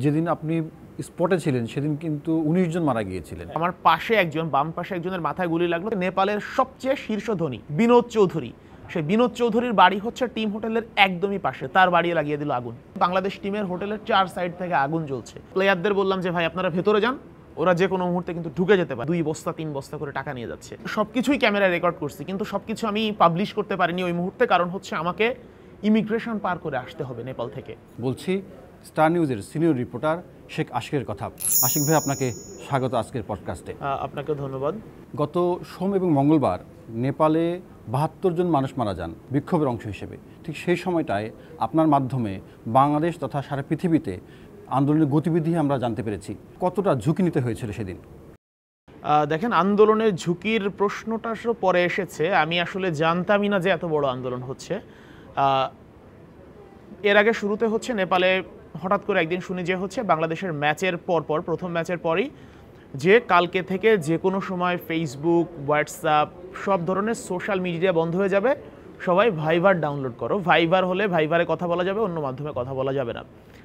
যেদিন আপনি স্পটে ছিলেন সেদিন কিন্তু ১৯ জন মারা গিয়েছিলেন। আমার পাশে একজন, বাম পাশে একজনের মাথায় গুলি লাগলো। নেপালের সবচেয়ে শীর্ষ ধনী বিনোদ চৌধুরী, সেই বিনোদ চৌধুরীর বাড়ি হচ্ছে টিম হোটেলের একদমই পাশে, তার বাড়ি লাগিয়ে দিল আগুন। বাংলাদেশ টিমের হোটেলের 4 সাইড থেকে আগুন জ্বলছে। প্লেয়ারদের বললাম যে ভাই আপনারা ভেতরে যান, ওরা যে কোনো মুহূর্তে কিন্তু ঢুকে যেতে পারে। 2 বস্তা 3 বস্তা করে টাকা নিয়ে যাচ্ছে। সবকিছুই ক্যামেরায় রেকর্ড করছি, কিন্তু সবকিছু আমি পাবলিশ করতে পারিনি ওই মুহূর্তে, কারণ হচ্ছে আমাকে ইমিগ্রেশন পার করে আসতে হবে নেপাল থেকে। বলছি স্টার নিউজের সিনিয়র রিপোর্টার শেখ আশিকের কথা। আশিক ভাই, আপনাকে স্বাগত আজকের পডকাস্টে। আপনাকে ধন্যবাদ। গত সোম এবং মঙ্গলবার নেপালে ৭২ জন মানুষ মারা যান বিক্ষোভের অংশ হিসেবে। ঠিক সেই সময়টায় আপনার মাধ্যমে বাংলাদেশ তথা সারা পৃথিবীতে আন্দোলনের গতিবিধি আমরা জানতে পেরেছি। কতটা ঝুঁকি নিতে হয়েছিল সেদিন? দেখেন, আন্দোলনের ঝুঁকির প্রশ্নটা আসলে পরে এসেছে। আমি আসলে জানতামই না যে এত বড় আন্দোলন হচ্ছে। এর আগে শুরুতে হচ্ছে নেপালে হঠাৎ করে একদিন শুনি যে হচ্ছে বাংলাদেশের ম্যাচের পরপর, প্রথম ম্যাচের পরই যে কালকে থেকে যে কোনো সময় ফেসবুক, হোয়াটসঅ্যাপ সব ধরনের সোশ্যাল মিডিয়া বন্ধ হয়ে যাবে, সবাই ভাইবার ডাউনলোড করো। ভাইবার হলে ভাইবারে কথা বলা যাবে, অন্য মাধ্যমে কথা বলা যাবে না।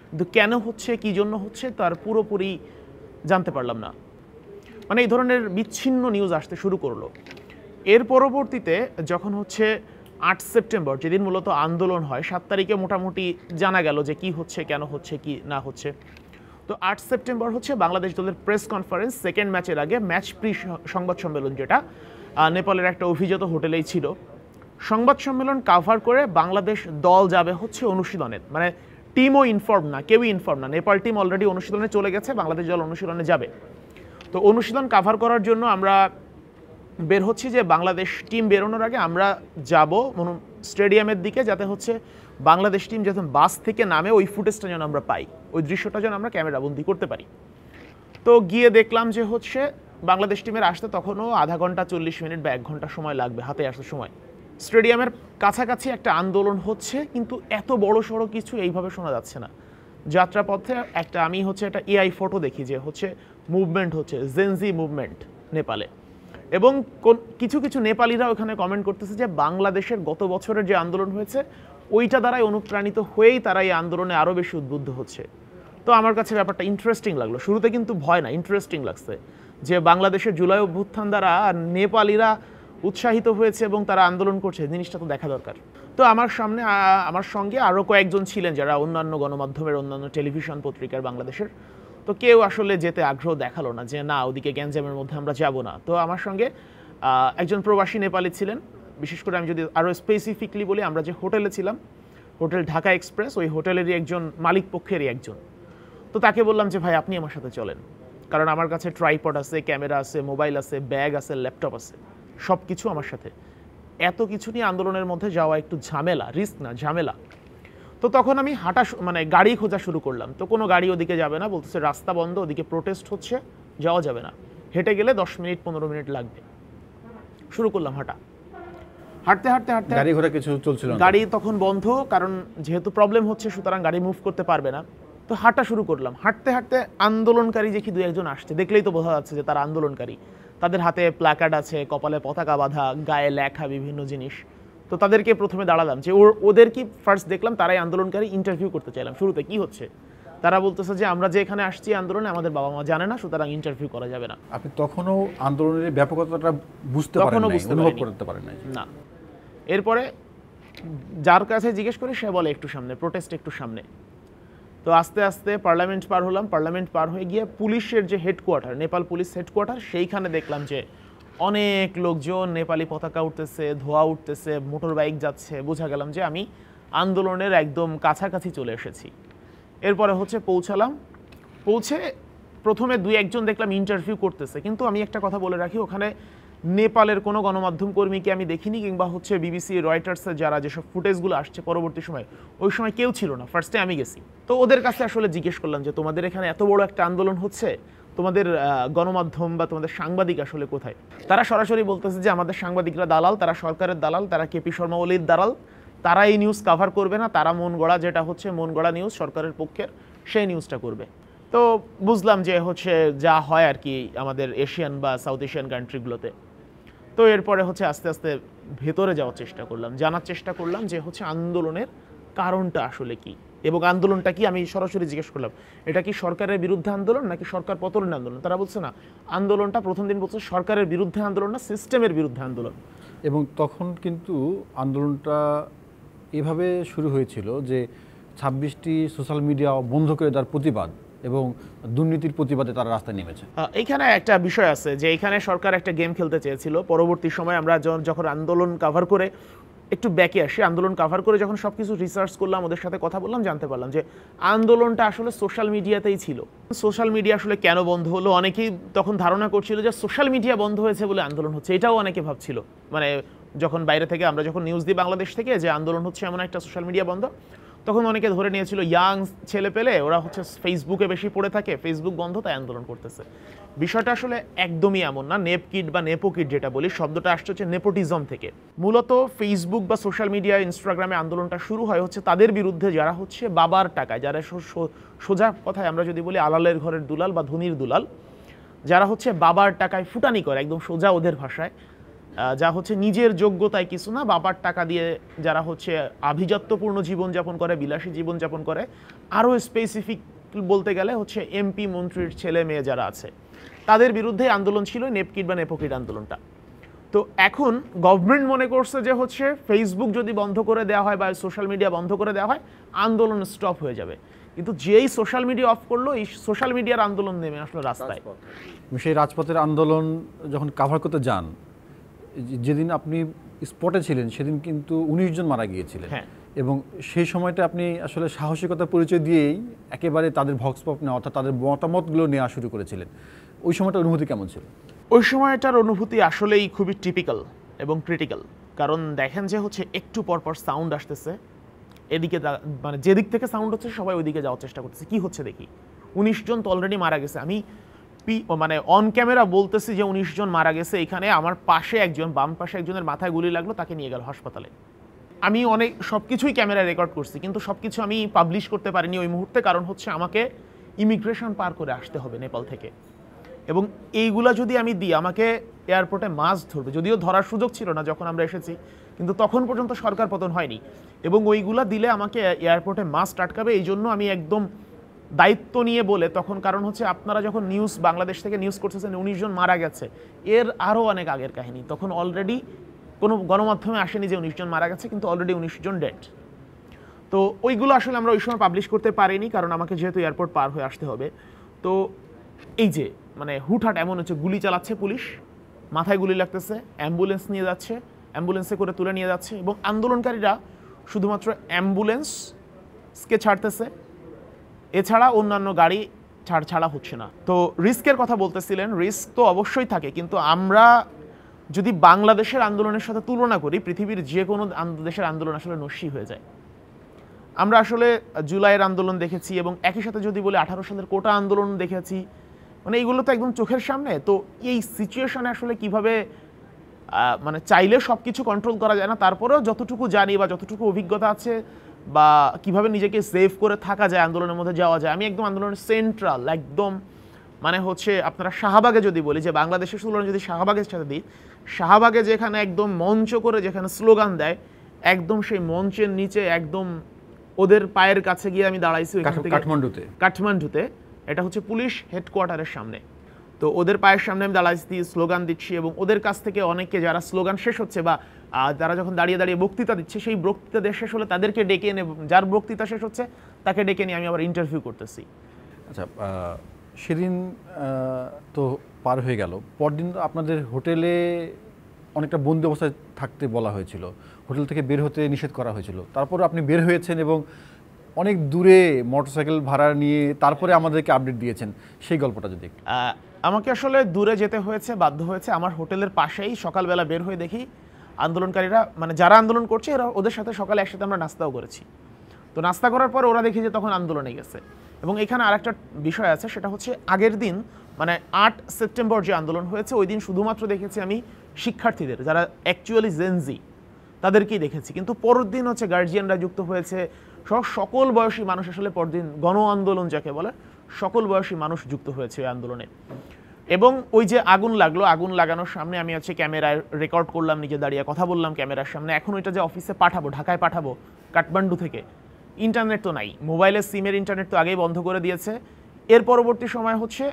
কিন্তু কেন হচ্ছে, কী জন্য হচ্ছে, তার পুরোপুরি জানতে পারলাম না। মানে এই ধরনের বিচ্ছিন্ন নিউজ আসতে শুরু করলো। এর পরবর্তীতে যখন হচ্ছে 8 সেপ্টেম্বর, যেদিন মূলত আন্দোলন হয়, 7 তারিখে মোটামুটি জানা গেল যে কি হচ্ছে, কেন হচ্ছে, কি না হচ্ছে। তো 8 সেপ্টেম্বর হচ্ছে বাংলাদেশ দলের প্রেস কনফারেন্স, সেকেন্ড ম্যাচের আগে ম্যাচ প্রি সংবাদ সম্মেলন, যেটা নেপালের একটা অভিজাত হোটেলেই ছিল। সংবাদ সম্মেলন কাভার করে বাংলাদেশ দল যাবে হচ্ছে অনুশীলনে, মানে টিমও ইনফর্ম না, কেউই ইনফর্ম না। নেপাল টিম অলরেডি অনুশীলনে চলে গেছে, বাংলাদেশ দল অনুশীলনে যাবে। তো অনুশীলন কাভার করার জন্য আমরা বের হচ্ছি, যে বাংলাদেশ টিম বেরোনোর আগে আমরা যাব স্টেডিয়ামের দিকে, যাতে হচ্ছে বাংলাদেশ টিম যখন বাস থেকে নামে ওই ফুটেজটা যেন আমরা পাই, ওই দৃশ্যটা যেন আমরা ক্যামেরাবন্দি করতে পারি। তো গিয়ে দেখলাম যে হচ্ছে বাংলাদেশ টিমের আসতে তখনও আধা ঘন্টা 40 মিনিট বা 1 ঘন্টা সময় লাগবে, হাতে আসার সময়। স্টেডিয়ামের কাছাকাছি একটা আন্দোলন হচ্ছে, কিন্তু এত বড় সড়ো কিছু এইভাবে শোনা যাচ্ছে না। যাত্রাপথে আমি হচ্ছে একটা এআই ফটো দেখি যে হচ্ছে মুভমেন্ট হচ্ছে, জেনজি মুভমেন্ট নেপালে। এবং কিছু কিছু নেপালিরা ওখানে কমেন্ট করতেছে যে বাংলাদেশের গত বছরের যে আন্দোলন হয়েছে ওইটা দ্বারাই অনুপ্রাণিত হয়েই তারা এই আন্দোলনে আরও বেশি উদ্বুদ্ধ হচ্ছে। তো আমার কাছে ব্যাপারটা ইন্টারেস্টিং লাগলো। শুরুতে কিন্তু ভয় না, ইন্টারেস্টিং লাগছে যে বাংলাদেশের জুলাই অভ্যুত্থান দ্বারা নেপালিরা উৎসাহিত হয়েছে এবং তারা আন্দোলন করছে, জিনিসটা তো দেখা দরকার। তো আমার সঙ্গে আরও কয়েকজন ছিলেন যারা অন্যান্য গণমাধ্যমের, অন্যান্য টেলিভিশন পত্রিকার বাংলাদেশের। তো কেউ আসলে যেতে আগ্রহ দেখালো না, যে না ওদিকে গ্যাঞ্জামের মধ্যে আমরা যাব না। তো আমার সঙ্গে একজন প্রবাসী নেপালি ছিলেন। বিশেষ করে আমি যদি আরও স্পেসিফিকলি বলি, আমরা যে হোটেলে ছিলাম, হোটেল ঢাকা এক্সপ্রেস, ওই হোটেলেরই একজন মালিক পক্ষেরই একজন। তো তাকে বললাম যে ভাই আপনি আমার সাথে চলেন, কারণ আমার কাছে ট্রাইপড আছে, ক্যামেরা আছে, মোবাইল আছে, ব্যাগ আছে, ল্যাপটপ আছে, সব কিছু আমার সাথে। এত কিছু নিয়ে আন্দোলনের মধ্যে যাওয়া একটু ঝামেলা, রিস্ক না ঝামেলা। তো তখন আমি গাড়ি খোঁজা শুরু করলাম। তো কোনো গাড়ি ওদিকে যাবে না, বলতেছে রাস্তা বন্ধ, ওদিকে প্রোটেস্ট হচ্ছে, যাওয়া যাবে না, হেঁটে গেলে 10 মিনিট 15 মিনিট লাগবে। শুরু করলাম হাঁটতে গাড়ি ঘোড়া কিছু চলছিল না, গাড়ি তখন বন্ধ, কারণ যেহেতু প্রবলেম হচ্ছে সুতরাং গাড়ি মুভ করতে পারবে না। তো হাঁটা শুরু করলাম। হাঁটতে আন্দোলনকারী দেখি 2-1 আসছে, দেখলেই তো বোঝা যাচ্ছে যে তারা আন্দোলনকারী। তাদের হাতে প্ল্যাকার্ড আছে, কপালে পতাকা বাঁধা, গায়ে লেখা বিভিন্ন জিনিস। তো তাদেরকে প্রথমে দাঁড়ালাম, যে ওদের কি ফার্স্ট দেখলাম তারাই আন্দোলনকারী, ইন্টারভিউ করতে চাইলাম শুরুতে কি হচ্ছে। তারা বলতেছে যে আমরা যে এখানে আসছি আন্দোলনে, আমাদের বাবা মা জানে না, সুতরাং ইন্টারভিউ করা যাবে না। আপনি তখনও আন্দোলনের ব্যাপকতাটা বুঝতে পারেন না। এরপরে যার কাছে জিজ্ঞেস করি সে বলে একটু সামনে, প্রোটেস্ট একটু সামনে। তো আস্তে আস্তে পার্লামেন্ট পার হলাম। পার্লামেন্ট পার হয়ে গিয়ে পুলিশের যে হেডকোয়ার্টার, নেপাল পুলিশ হেডকোয়ার্টার, সেইখানে দেখলাম যে অনেক লোকজন, নেপালি পতাকা উঠতেছে, ধোয়া উঠতেছে, মোটর বাইক যাচ্ছে। বোঝা গেলাম যে আমি আন্দোলনের একদম কাছাকাছি চলে এসেছি। এরপরে হচ্ছে পৌঁছে প্রথমে 2-1 দেখলাম ইন্টারভিউ করতেছে। কিন্তু আমি একটা কথা বলে রাখি, ওখানে নেপালের কোনো গণমাধ্যম কর্মীকে আমি দেখিনি, কিংবা হচ্ছে বিবিসি, রয়টার্সের যারা যেসব ফুটেজগুলো আসছে পরবর্তী সময়, ওই সময় কেউ ছিল না। ফার্স্টে আমি গেছি। তো ওদের কাছে আসলে জিজ্ঞেস করলাম যে তোমাদের এখানে এত বড় একটা আন্দোলন হচ্ছে, তোমাদের গণমাধ্যম বা তোমাদের সাংবাদিক আসলে কোথায়? তারা সরাসরি বলতেছে যে আমাদের সাংবাদিকরা দালাল, তারা সরকারের দালাল, তারা কেপি শর্মা ওলির দালাল, তারা এই নিউজ কাভার করবে না, তারা মন গড়া, যেটা হচ্ছে মন গড়া নিউজ সরকারের পক্ষের, সেই নিউজটা করবে। তো বুঝলাম যে হচ্ছে যা হয় আর কি আমাদের এশিয়ান বা সাউথ এশিয়ান কান্ট্রিগুলোতে। তো এরপরে হচ্ছে আস্তে আস্তে ভেতরে যাওয়ার চেষ্টা করলাম, জানার চেষ্টা করলাম যে হচ্ছে আন্দোলনের কারণটা আসলে কি। এবং আন্দোলনটা কি, আমি সরাসরি জিজ্ঞেস করলাম এটা কি সরকারের বিরুদ্ধে আন্দোলন নাকি সরকার পতনের আন্দোলন? তারা বলছে না, আন্দোলনটা প্রথম দিন বলছে সরকারের বিরুদ্ধে আন্দোলন না, সিস্টেমের বিরুদ্ধে আন্দোলন। এবং তখন কিন্তু আন্দোলনটা এভাবে শুরু হয়েছিল যে 26টি সোশ্যাল মিডিয়া বন্ধ করে দেওয়ার প্রতিবাদ এবং দুর্নীতির প্রতিবাদে তারা রাস্তায় নেমেছে। এইখানে একটা বিষয় আছে যে এখানে সরকার একটা গেম খেলতে চেয়েছিল। পরবর্তী সময় আমরা যখন আন্দোলন কাভার করে একটু ব্যাকে আসি, আন্দোলন কাভার করে যখন সব কিছু রিসার্চ করলাম, ওদের সাথে কথা বললাম, জানতে পারলাম যে আন্দোলনটা আসলে সোশ্যাল মিডিয়াতেই ছিল। সোশ্যাল মিডিয়া আসলে কেন বন্ধ হলো, অনেকেই তখন ধারণা করছিল যে সোশ্যাল মিডিয়া বন্ধ হয়েছে বলে আন্দোলন হচ্ছে, এটাও অনেকে ভাবছিল। মানে যখন বাইরে থেকে আমরা যখন নিউজ দিই বাংলাদেশ থেকে যে আন্দোলন হচ্ছে এমন একটা, সোশ্যাল মিডিয়া বন্ধ, তখন অনেকে ধরে নিয়েছিল ইয়াং ছেলে পেলে ওরা হচ্ছে ফেসবুকে বেশি পড়ে থাকে, ফেসবুক বন্ধ তাই আন্দোলন করতেছে। বিষয়টা আসলে একদমই এমন না। নেপ কিট বা নেপো কিট যেটা বলি, শব্দটা আসছে হচ্ছে নেপোটিজম থেকে। মূলত ফেসবুক বা সোশ্যাল মিডিয়া, ইনস্টাগ্রামে আন্দোলনটা শুরু হয় হচ্ছে তাদের বিরুদ্ধে যারা হচ্ছে বাবার টাকায়, যারা সোজা কথায় আমরা যদি বলি আলালের ঘরের দুলাল বা ধনির দুলাল, যারা হচ্ছে বাবার টাকায় ফুটানি করে, একদম সোজা ওদের ভাষায়, যা হচ্ছে নিজের যোগ্যতায় কিছু না, বাবার টাকা দিয়ে যারা হচ্ছে আভিজাত্যপূর্ণ জীবনযাপন করে, বিলাসী জীবনযাপন করে, আরও স্পেসিফিক বলতে গেলে হচ্ছে এমপি মন্ত্রীর ছেলে মেয়ে যারা আছে, তাদের বিরুদ্ধে আন্দোলন ছিল নেপকিট বা নেপোকিট আন্দোলনটা। তো এখন গভর্নমেন্ট মনে করছে যে হচ্ছে ফেসবুক যদি বন্ধ করে দেওয়া হয় বা সোশ্যাল মিডিয়া বন্ধ করে দেওয়া হয়, আন্দোলন স্টপ হয়ে যাবে। কিন্তু যেই সোশ্যাল মিডিয়া অফ করলো, এই সোশ্যাল মিডিয়ার আন্দোলন নেমে আসলো রাস্তায়। সেই রাজপথের আন্দোলন যখন কাভার করতে যান, যেদিন আপনি স্পটে ছিলেন সেদিন কিন্তু 19 জন মারা গিয়েছিলেন। হ্যাঁ। এবং সেই সময়টা আপনি আসলে সাহসিকতার পরিচয় দিয়েই একেবারে তাদের ভক্স পপ নেওয়া, অর্থাৎ তাদের মতামতগুলো নেওয়া শুরু করেছিলেন। ওই সময়টা অনুভূতি কেমন ছিল? ওই সময়টার অনুভূতি আসলেই খুবই টিপিক্যাল এবং ক্রিটিক্যাল। কারণ দেখেন যে হচ্ছে একটু পরপর সাউন্ড আসতেছে, এদিকে মানে যেদিক থেকে সাউন্ড হচ্ছে সবাই ওইদিকে যাওয়ার চেষ্টা করতেছে, কি হচ্ছে দেখি। 19 জন তো অলরেডি মারা গেছে। আমি মানে অন ক্যামেরা বলতেছি যে 19 জন মারা গেছে, এখানে আমার পাশে একজন, বাম পাশে একজনের মাথায় গুলি লাগলো, তাকে নিয়ে গেল হাসপাতালে। আমি অনেক সব কিছুই ক্যামেরায় রেকর্ড করছি, কিন্তু সব কিছু আমি পাবলিশ করতে পারিনি ওই মুহূর্তে, কারণ হচ্ছে আমাকে ইমিগ্রেশন পার করে আসতে হবে নেপাল থেকে। এবং এইগুলা যদি আমি দিই, আমাকে এয়ারপোর্টে মাছ ধরবে, যদিও ধরার সুযোগ ছিল না যখন আমরা এসেছি, কিন্তু তখন পর্যন্ত সরকার পতন হয়নি। এবং ওইগুলা দিলে আমাকে এয়ারপোর্টে মাছ আটকাবে, এই জন্য আমি একদম দায়িত্ব নিয়ে বলে তখন, কারণ হচ্ছে আপনারা যখন নিউজ বাংলাদেশ থেকে নিউজ করতেছেন 19 জন মারা গেছে, এর আরও অনেক আগের কাহিনী। তখন অলরেডি কোনো গণমাধ্যমে আসেনি যে 19 জন মারা গেছে, কিন্তু অলরেডি 19 জন ডেড। তো ওইগুলো আসলে আমরা ওই সময় পাবলিশ করতে পারিনি, কারণ আমাকে যেহেতু এয়ারপোর্ট পার হয়ে আসতে হবে। তো এই যে মানে হুটহাট এমন হচ্ছে, গুলি চালাচ্ছে পুলিশ, মাথায় গুলি লাগতেছে, অ্যাম্বুলেন্স নিয়ে যাচ্ছে, অ্যাম্বুলেন্সে করে তুলে নিয়ে যাচ্ছে, এবং আন্দোলনকারীরা শুধুমাত্র অ্যাম্বুলেন্সকে ছাড়তেছে, এছাড়া অন্যান্য গাড়ি ছাড়া হচ্ছে না। তো রিস্কের কথা বলতেছিলেন, রিস্ক তো অবশ্যই থাকে, কিন্তু আমরা যদি বাংলাদেশের আন্দোলনের সাথে তুলনা করি, পৃথিবীর যে কোনো দেশের আন্দোলন আসলে নস্যি হয়ে যায়। আমরা আসলে জুলাইয়ের আন্দোলন দেখেছি, এবং একই সাথে যদি বলি 18 সালের কোটা আন্দোলন দেখেছি, মানে এইগুলো তো একদম চোখের সামনে। তো এই সিচুয়েশনে আসলে কিভাবে মানে চাইলে সব কিছু কন্ট্রোল করা যায় না, তারপরেও যতটুকু জানি বা যতটুকু অভিজ্ঞতা আছে, বা কিভাবে নিজেকে সেভ করে থাকা যায়, আন্দোলনের মধ্যে যাওয়া যায়। আমি একদম আন্দোলনের সেন্ট্রাল, একদম মানে হচ্ছে আপনারা শাহবাগে যদি বলি, যে বাংলাদেশের তুলনায় যদি শাহবাগের সাথে দিই, শাহবাগে যেখানে একদম মঞ্চ করে যেখানে স্লোগান দেয়, একদম সেই মঞ্চের নিচে একদম ওদের পায়ের কাছে গিয়ে আমি দাঁড়াইছি কাঠমান্ডুতে। এটা হচ্ছে পুলিশ হেডকোয়ার্টারের সামনে। তো ওদের পায়ের সামনে আমি দাঁড়াইছি, স্লোগান দিচ্ছি, এবং ওদের কাছ থেকে অনেকে যারা স্লোগান শেষ হচ্ছে বা তারা যখন দাঁড়িয়ে দাঁড়িয়ে বক্তৃতা দিচ্ছে, সেই বক্তৃতা শেষ হলে তাদেরকে ডেকে এনে, যার বক্তৃতা শেষ হচ্ছে তাকে ডেকে নিয়ে আমি আবার ইন্টারভিউ করতেছি। আচ্ছা, সেদিন তো পার হয়ে গেল, পরদিন আপনাদের হোটেলে অনেকটা বন্দি অবস্থায় থাকতে বলা হয়েছিল, হোটেল থেকে বের হতে নিষেধ করা হয়েছিল। তারপর আপনি বের হয়েছেন এবং অনেক দূরে মোটরসাইকেল ভাড়া নিয়ে তারপরে আমাদেরকে আপডেট দিয়েছেন, সেই গল্পটা যদি। আমাকে আসলে দূরে যেতে হয়েছে, বাধ্য হয়েছে। আমার হোটেলের পাশেই সকালবেলা বের হয়ে দেখি আন্দোলনকারীরা, মানে যারা আন্দোলন করছে, এরা ওদের সাথে সকালে একসাথে আমরা নাস্তাও করেছি। তো নাস্তা করার পর ওরা দেখি যে তখন আন্দোলনে গেছে। এবং এখানে আরেকটা বিষয় আছে, সেটা হচ্ছে আগের দিন মানে 8 সেপ্টেম্বর যে আন্দোলন হয়েছে, ওই দিন শুধুমাত্র দেখেছি আমি শিক্ষার্থীদের, যারা অ্যাকচুয়ালি জেনজি, তাদেরকেই দেখেছি। কিন্তু পরের দিন হচ্ছে গার্জিয়ানরা যুক্ত হয়েছে, সকল বয়সী মানুষ, আসলে পরদিন গণ আন্দোলন যাকে বলে, সকল বয়সী মানুষ যুক্ত হয়েছে ওই আন্দোলনে। এবং ওই যে আগুন লাগলো, আগুন লাগানোর সামনে আমি হচ্ছে ক্যামেরায় রেকর্ড করলাম, নিজে দাঁড়িয়ে কথা বললাম ক্যামেরার সামনে। এখন ওইটা যে অফিসে পাঠাবো, ঢাকায় পাঠাবো কাঠমান্ডু থেকে, ইন্টারনেট তো নাই, মোবাইলের সিমের ইন্টারনেট তো আগেই বন্ধ করে দিয়েছে। এর পরবর্তী সময় হচ্ছে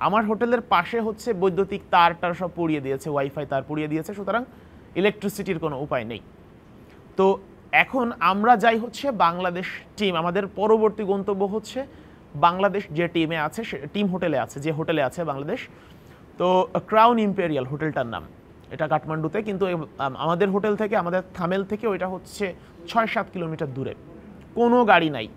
আমার হোটেলের পাশে হচ্ছে বৈদ্যুতিক তারটার সব পুড়িয়ে দিয়েছে, ওয়াইফাই তার পুড়িয়ে দিয়েছে, সুতরাং ইলেকট্রিসিটির কোনো উপায় নেই। তো এখন আমরা যাই হচ্ছে বাংলাদেশ টিম, আমাদের পরবর্তী গন্তব্য হচ্ছে বাংলাদেশ যে টিমে আছে, টিম হোটেলে আছে, যে হোটেলে আছে বাংলাদেশ, তো ক্রাউন ইম্পেরিয়াল হোটেলটার নাম, এটা কাঠমান্ডুতে, কিন্তু আমাদের হোটেল থেকে, আমাদের থামেল থেকে ওইটা হচ্ছে 6-7 কিলোমিটার দূরে, কোনো গাড়ি নাই,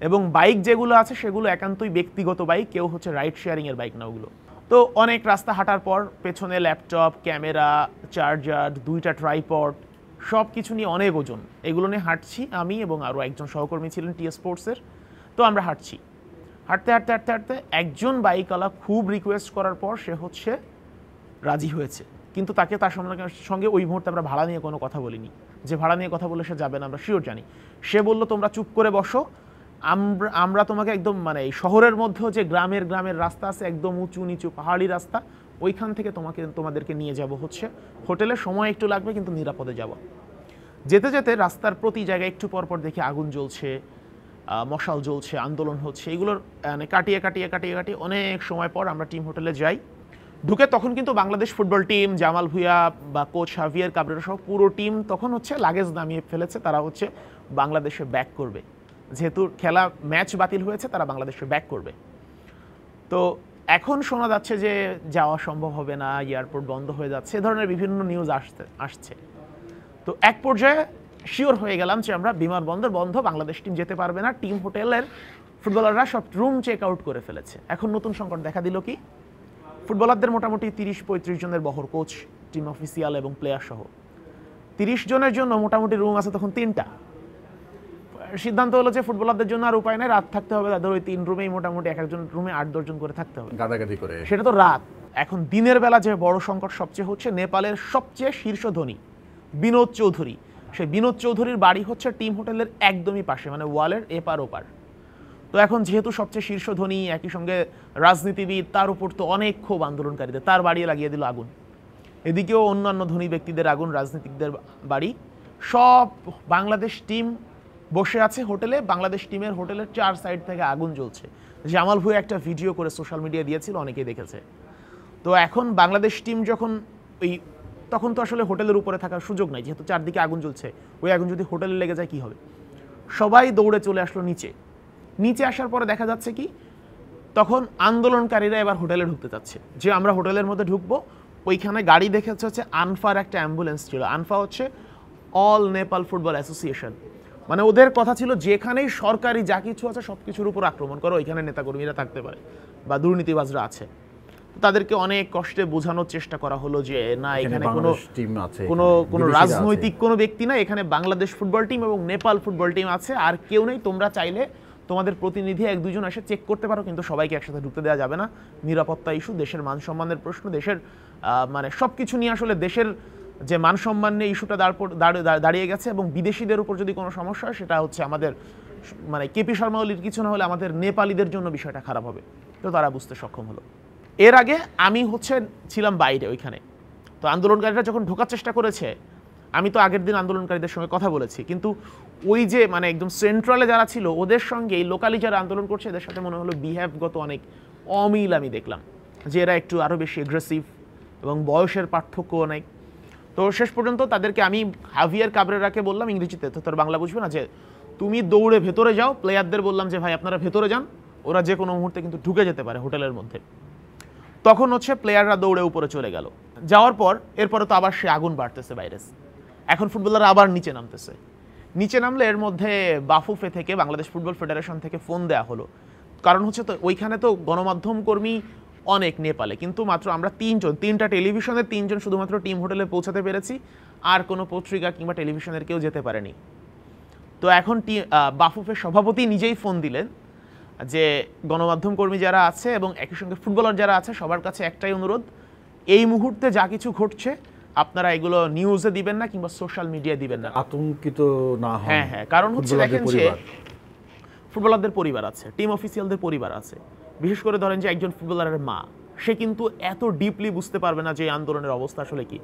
এবং বাইক যেগুলো আছে সেগুলো একান্তই ব্যক্তিগত বাইক, কেউ হচ্ছে রাইড শেয়ারিংয়ের বাইক না ওগুলো। তো অনেক রাস্তা হাঁটার পর পেছনে ল্যাপটপ, ক্যামেরা, চার্জার, 2টা ট্রাইপড, সব কিছু নিয়ে অনেক ওজন, এগুলো নিয়ে হাঁটছি আমি এবং আরও একজন সহকর্মী ছিলেন টিএস স্পোর্টসের। তো আমরা হাঁটছি, হাঁটতে হাঁটতে হাঁটতে হাঁটতে একজন বাইকওয়ালা খুব রিকোয়েস্ট করার পর সে হচ্ছে রাজি হয়েছে, কিন্তু তার সঙ্গে ওই মুহূর্তে আমরা ভাড়া নিয়ে কোনো কথা বলিনি, যে ভাড়া নিয়ে কথা বলে সে যাবে না আমরা শিওর জানি। সে বলল তোমরা চুপ করে বসো, আমরা তোমাকে একদম মানে এই শহরের মধ্যেও যে গ্রামের রাস্তা আছে, একদম উঁচু নিচু পাহাড়ি রাস্তা, ওইখান থেকে তোমাদেরকে নিয়ে যাব হচ্ছে হোটেলে, সময় একটু লাগবে কিন্তু নিরাপদে যাব। যেতে যেতে রাস্তার প্রতি জায়গায় একটু পরপর দেখি আগুন জ্বলছে, মশাল জ্বলছে, আন্দোলন হচ্ছে, এগুলোর মানে কাটিয়ে অনেক সময় পর আমরা টিম হোটেলে যাই। ঢুকে তখন কিন্তু বাংলাদেশ ফুটবল টিম, জামাল ভুঁইয়া বা কোচ হাভিয়ার কাবরেরা সহ পুরো টিম তখন হচ্ছে লাগেজ নামিয়ে ফেলেছে, তারা হচ্ছে বাংলাদেশে ব্যাক করবে, যেহেতু ম্যাচ বাতিল হয়েছে, তারা বাংলাদেশে ব্যাক করবে। তো এখন শোনা যাচ্ছে যে যাওয়া সম্ভব হবে না, এয়ারপোর্ট বন্ধ হয়ে যাচ্ছে, এ ধরনের বিভিন্ন নিউজ আসছে। তো এক পর্যায়ে শিওর হয়ে গেলাম যে আমরা বিমানবন্দর বন্ধ, বাংলাদেশ টিম যেতে পারবে না, টিম হোটেলের ফুটবলাররা সব রুম চেক আউট করে ফেলেছে। এখন নতুন সংকট দেখা দিল কি, ফুটবলারদের মোটামুটি 30-35 জনের বহর, কোচ, টিম অফিসিয়াল এবং প্লেয়ার সহ 30 জনের জন্য মোটামুটি রুম আছে তখন 3টা। সিদ্ধান্ত হলো যে ফুটবলারদের জন্য আর উপায় নেই, রাত থাকতে হবে তাদের ওই 3 রুমেই, মোটামুটি এক একজন রুমে 8-10 জন করে থাকতে হবে, গাদাগাদি করে। সেটা তো রাত। এখন দিনের বেলা যে বড় সংকট সবচেয়ে হচ্ছে নেপালের সবচেয়ে শীর্ষ ধনী বিনোদ চৌধুরী, সেই বিনোদ চৌধুরীর বাড়ি হচ্ছে টিম হোটেলের একদমই পাশে, মানে ওয়ালের এপার ওপার। তো এখন যেহেতু সবচেয়ে শীর্ষ ধনী, একই সঙ্গে রাজনীতিবিদ, তার উপর তো অনেক ক্ষোভ আন্দোলনকারীদের, তার বাড়ি লাগিয়ে দিল আগুন। এদিকেও অন্যান্য ধনী ব্যক্তিদের আগুন, রাজনীতিকদের বাড়ি, সব বাংলাদেশ টিম বসে আছে হোটেলে, বাংলাদেশ টিমের হোটেলের 4 সাইড থেকে আগুন জ্বলছে। জামাল ভুঁইয়া একটা ভিডিও করে সোশ্যাল মিডিয়া দিয়েছিল, অনেকেই দেখেছে। তো এখন বাংলাদেশ টিম যখন তখন তো আসলে হোটেলের উপরে থাকার সুযোগ নাই, যেহেতু চারদিকে আগুন জ্বলছে, ওই আগুন যদি হোটেলে লেগে যায় কি হবে। সবাই দৌড়ে চলে আসলো নিচে আসার পরে দেখা যাচ্ছে কি, তখন আন্দোলনকারীরা এবার হোটেলে ঢুকতে চাচ্ছে, যে আমরা হোটেলের মধ্যে ঢুকবো। ওইখানে গাড়ি দেখেছে হচ্ছে আনফার একটা অ্যাম্বুলেন্স ছিল। আনফা হচ্ছে অল নেপাল ফুটবল অ্যাসোসিয়েশন, মানে ওদের কথা ছিল যেখানেই সরকারি যা কিছু আছে সব কিছুর উপর আক্রমণ করো, ওইখানে নেতাকর্মীরা থাকতে পারে বা দুর্নীতিবাজরা আছে। তাদেরকে অনেক কষ্টে বোঝানোর চেষ্টা করা হলো যে না, এখানে কোনো রাজনৈতিক কোনো ব্যক্তি না, এখানে বাংলাদেশ ফুটবল টিম এবং নেপাল ফুটবল টিম আছে, আর কেউ নেই, তোমরা চাইলে তোমাদের প্রতিনিধি 1-2 জন এসে চেক করতে পারো, কিন্তু সবাইকে একসাথে ঢুকতে দেওয়া যাবে না। নিরাপত্তা ইস্যু, দেশের মান সম্মানের প্রশ্ন, দেশের মানে সব কিছু নিয়ে আসলে দেশের যে মান সম্মান নিয়ে ইস্যুটা দাঁড়িয়ে গেছে, এবং বিদেশিদের উপর যদি কোনো সমস্যা হয় সেটা হচ্ছে আমাদের মানে কেপি শর্মা ওলির কিছু না হলে আমাদের নেপালিদের জন্য বিষয়টা খারাপ হবে। তো তারা বুঝতে সক্ষম হলো। এর আগে আমি ছিলাম বাইরে ওইখানে। তো আন্দোলনকারীরা যখন ঢোকার চেষ্টা করেছে, আমি তো আগের দিন আন্দোলনকারীদের সঙ্গে কথা বলেছি, কিন্তু ওই যে মানে একদম সেন্ট্রালে যারা ছিল ওদের সঙ্গে এই লোকালি যারা আন্দোলন করছে এদের সাথে মনে হলো বিহেভগত অনেক অমিল আমি দেখলাম, যে এরা একটু আরও বেশি এগ্রেসিভ এবং বয়সের পার্থক্য অনেক। তো শেষ পর্যন্ত তাদেরকে আমি হাভিয়ার কাবরেরাকে বললাম ইংরেজিতে, তো তোর বাংলা বুঝবে না, যে তুমি দৌড়ে ভেতরে যাও। প্লেয়ারদের বললাম যে ভাই আপনারা ভেতরে যান, ওরা যে কোনো মুহূর্তে কিন্তু ঢুকে যেতে পারে হোটেলের মধ্যে। তখন হচ্ছে প্লেয়াররা দৌড়ে উপরে চলে গেল। যাওয়ার পর এরপরে তো আবার সে আগুন বাড়তেছে বাইরে। এখন ফুটবলাররা আবার নিচে নামলে এর মধ্যে বাফুফে থেকে, বাংলাদেশ ফুটবল ফেডারেশন থেকে ফোন দেওয়া হলো। কারণ হচ্ছে তো ওইখানে তো গণমাধ্যম কর্মী অনেক নেপালে, কিন্তু মাত্র আমরা 3টা টেলিভিশনের 3 জন শুধুমাত্র টিম হোটেলে পৌঁছাতে পেরেছি, আর কোনো পত্রিকা কিংবা টেলিভিশনের কেউ যেতে পারেনি। তো এখন বাফুফের সভাপতি নিজেই ফোন দিলেন যে গণমাধ্যম কর্মী যারা আছে এবং একই সঙ্গে ফুটবলার যারা আছে সবার কাছে একটাই অনুরোধ, এই মুহূর্তে যা কিছু ঘটছে আপনারা এগুলো নিউজে দিবেন না কিংবা সোশ্যাল মিডিয়ায় দিবেন না, আতঙ্কিত না হন। হ্যাঁ, কারণ হচ্ছে দেখেন যে ফুটবলারদের পরিবার আছে, টিম অফিসিয়ালদের পরিবার আছে, বিশেষ করে ধরেন যে একজন ফুটবলারের মা, সে কিন্তু এত ডিপলি বুঝতে পারবে না যে এই আন্দোলনের অবস্থা আসলে কি।